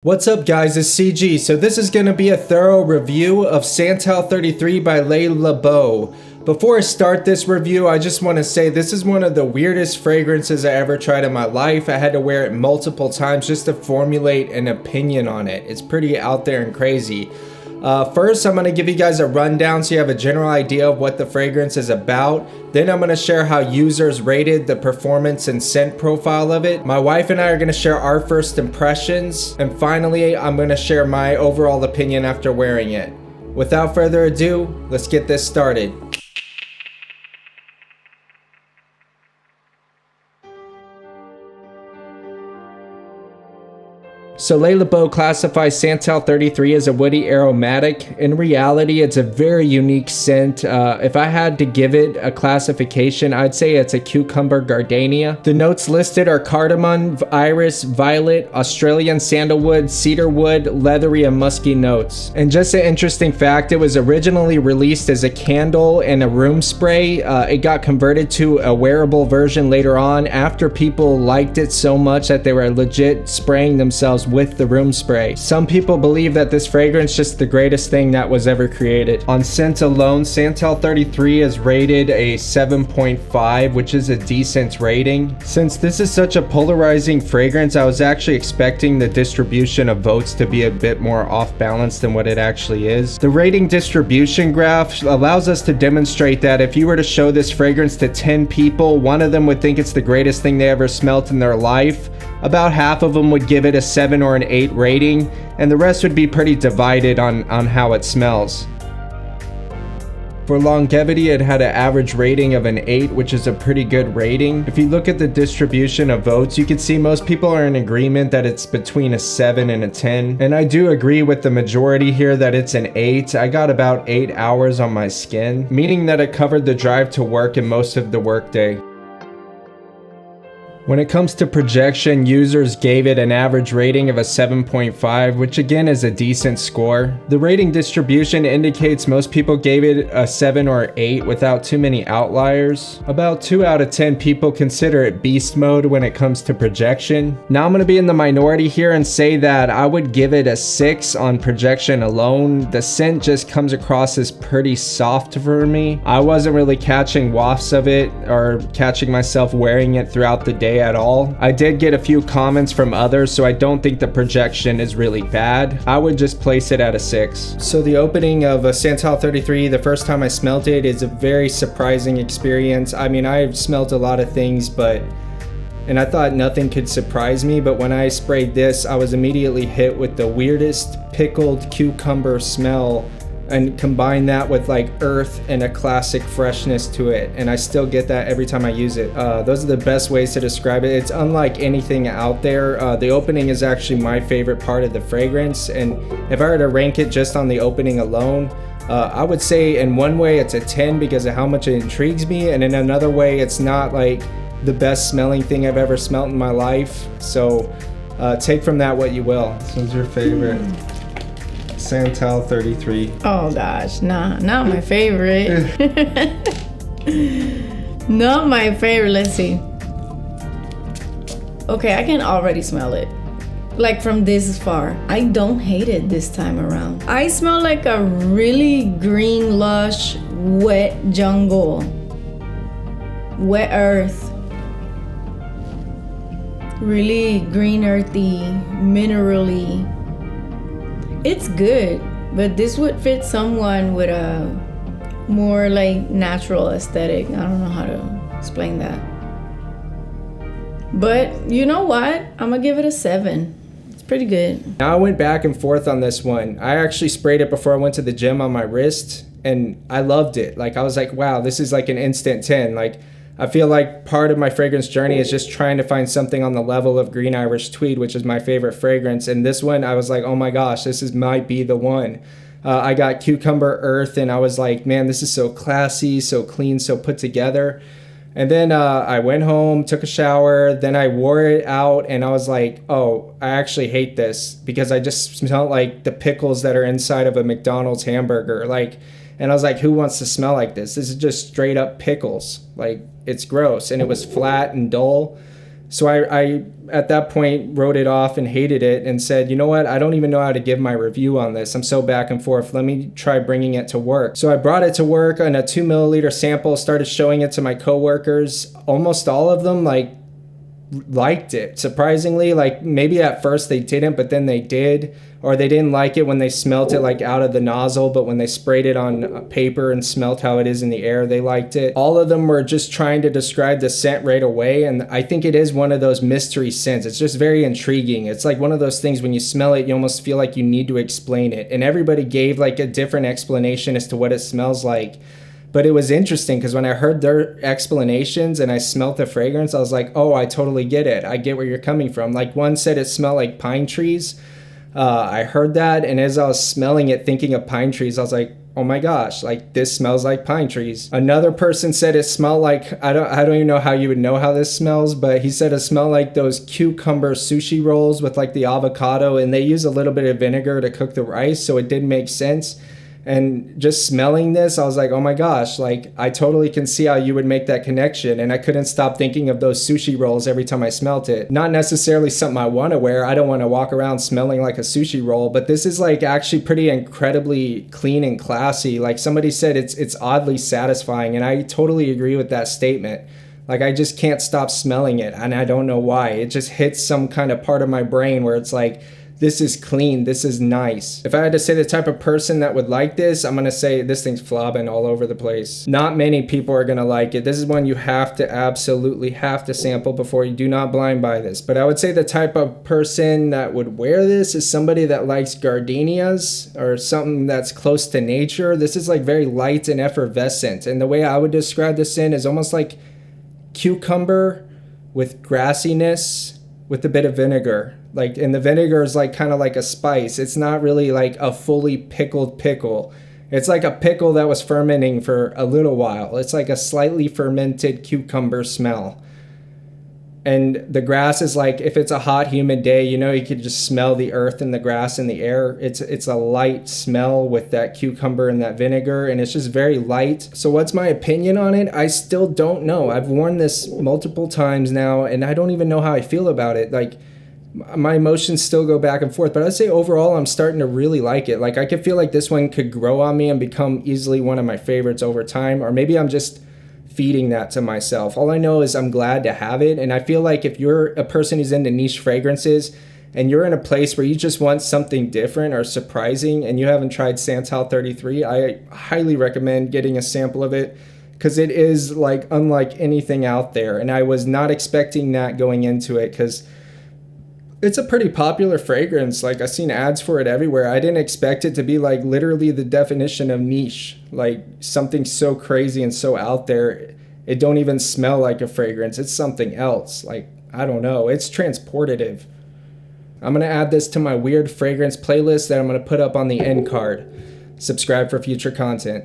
What's up guys, it's CG. So this is going to be a thorough review of Santal 33 by Labo. Before I start this review, I just want to say this is one of the weirdest fragrances I ever tried in my life. I had to wear it multiple times just to formulate an opinion on it. It's pretty out there and crazy. First, I'm going to give you guys a rundown so you have a general idea of what the fragrance is about. Then I'm going to share how users rated the performance and scent profile of it. My wife and I are going to share our first impressions. And finally, I'm going to share my overall opinion after wearing it. Without further ado, let's get this started. So Labo classifies Santal 33 as a woody aromatic. In reality, it's a very unique scent. If I had to give it a classification, I'd say it's a cucumber gardenia. The notes listed are cardamom, iris, violet, Australian sandalwood, cedarwood, leathery, and musky notes. And just an interesting fact, it was originally released as a candle and a room spray. It got converted to a wearable version later on after people liked it so much that they were legit spraying themselves with the room spray. Some people believe that this fragrance is just the greatest thing that was ever created. On scent alone, Santal 33 is rated a 7.5, which is a decent rating. Since this is such a polarizing fragrance, I was actually expecting the distribution of votes to be a bit more off balance than what it actually is. The rating distribution graph allows us to demonstrate that if you were to show this fragrance to 10 people, one of them would think it's the greatest thing they ever smelt in their life. About half of them would give it a 7 or an 8 rating, and the rest would be pretty divided on how it smells. For longevity, it had an average rating of an 8, which is a pretty good rating. If you look at the distribution of votes, you can see most people are in agreement that it's between a 7 and a 10. And I do agree with the majority here that it's an 8. I got about 8 hours on my skin, meaning that it covered the drive to work and most of the workday. When it comes to projection, users gave it an average rating of a 7.5, which again is a decent score. The rating distribution indicates most people gave it a 7 or 8 without too many outliers. About 2 out of 10 people consider it beast mode when it comes to projection. Now I'm going to be in the minority here and say that I would give it a 6 on projection alone. The scent just comes across as pretty soft for me. I wasn't really catching wafts of it or catching myself wearing it throughout the day at all. I did get a few comments from others, so I don't think the projection is really bad. I would just place it at a 6. So the opening of Santal 33, the first time I smelled it, is a very surprising experience. I mean, I've smelled a lot of things, and I thought nothing could surprise me, but when I sprayed this, I was immediately hit with the weirdest pickled cucumber smell, and combine that with like earth and a classic freshness to it, and I still get that every time I use it. Those are the best ways to describe it. It's unlike anything out there. The opening is actually my favorite part of the fragrance, and if I were to rank it just on the opening alone, I would say in one way it's a 10 because of how much it intrigues me, and in another way it's not like the best smelling thing I've ever smelt in my life. So take from that what you will. This one's your favorite. Santal 33. Oh gosh, nah, not my favorite. Not my favorite. Let's see. Okay, I can already smell it. Like from this far. I don't hate it this time around. I smell like a really green, lush, wet jungle. Wet earth. Really green, earthy, minerally. It's good, but this would fit someone with a more like natural aesthetic. I don't know how to explain that. But you know what? I'm gonna give it a 7. It's pretty good. Now I went back and forth on this one. I actually sprayed it before I went to the gym on my wrist, and I loved it. Like I was like, wow, this is like an instant 10. Like I feel like part of my fragrance journey is just trying to find something on the level of Green Irish Tweed, which is my favorite fragrance. And this one, I was like, oh my gosh, might be the one. I got Cucumber Earth, and I was like, man, this is so classy, so clean, so put together. And then I went home, took a shower, then I wore it out, and I was like, oh, I actually hate this because I just smelled like the pickles that are inside of a McDonald's hamburger. And I was like, who wants to smell like this? This is just straight up pickles. Like, it's gross. And it was flat and dull. So I at that point wrote it off and hated it and said, you know what? I don't even know how to give my review on this. I'm so back and forth. Let me try bringing it to work. So I brought it to work on a 2 milliliter sample, started showing it to my coworkers. Almost all of them liked it, surprisingly. Like maybe at first they didn't, but then they did, or they didn't like it when they smelt it like out of the nozzle, but when they sprayed it on paper and smelt how it is in the air, they liked it. All of them were just trying to describe the scent right away, and I think it is one of those mystery scents. It's just very intriguing. It's like one of those things when you smell it, you almost feel like you need to explain it, and everybody gave like a different explanation as to what it smells like. But it was interesting because when I heard their explanations and I smelled the fragrance, I was like, oh, I totally get it. I get where you're coming from. Like one said it smelled like pine trees. I heard that. And as I was smelling it, thinking of pine trees, I was like, oh my gosh, like this smells like pine trees. Another person said it smelled like, I don't even know how you would know how this smells, but he said it smelled like those cucumber sushi rolls with like the avocado, and they use a little bit of vinegar to cook the rice. So it did make sense. And just smelling this, I was like, oh my gosh, like I totally can see how you would make that connection. And I couldn't stop thinking of those sushi rolls every time I smelt it. Not necessarily something I want to wear. I don't want to walk around smelling like a sushi roll, but this is like actually pretty incredibly clean and classy. Like somebody said, it's oddly satisfying. And I totally agree with that statement. Like I just can't stop smelling it. And I don't know why. It just hits some kind of part of my brain where it's like, this is clean, this is nice. If I had to say the type of person that would like this, I'm gonna say this thing's flobbing all over the place. Not many people are gonna like it. This is one you have to absolutely have to sample before you do not blind buy this. But I would say the type of person that would wear this is somebody that likes gardenias or something that's close to nature. This is like very light and effervescent. And the way I would describe this in is almost like cucumber with grassiness with a bit of vinegar. Like, and the vinegar is like kind of like a spice. It's not really like a fully pickled pickle. It's like a pickle that was fermenting for a little while. It's like a slightly fermented cucumber smell. And the grass is like, if it's a hot, humid day, you know, you could just smell the earth and the grass in the air. It's a light smell with that cucumber and that vinegar, and it's just very light. So what's my opinion on it? I still don't know. I've worn this multiple times now, and I don't even know how I feel about it. Like, my emotions still go back and forth, but I'd say overall I'm starting to really like it. Like I could feel like this one could grow on me and become easily one of my favorites over time, or maybe I'm just feeding that to myself. All I know is I'm glad to have it, and I feel like if you're a person who's into niche fragrances and you're in a place where you just want something different or surprising and you haven't tried Santal 33, I highly recommend getting a sample of it because it is like unlike anything out there, and I was not expecting that going into it because it's a pretty popular fragrance. Like I've seen ads for it everywhere. I didn't expect it to be like literally the definition of niche, like something so crazy and so out there. It don't even smell like a fragrance. It's something else. Like, I don't know. It's transportative. I'm going to add this to my weird fragrance playlist that I'm going to put up on the end card. Subscribe for future content.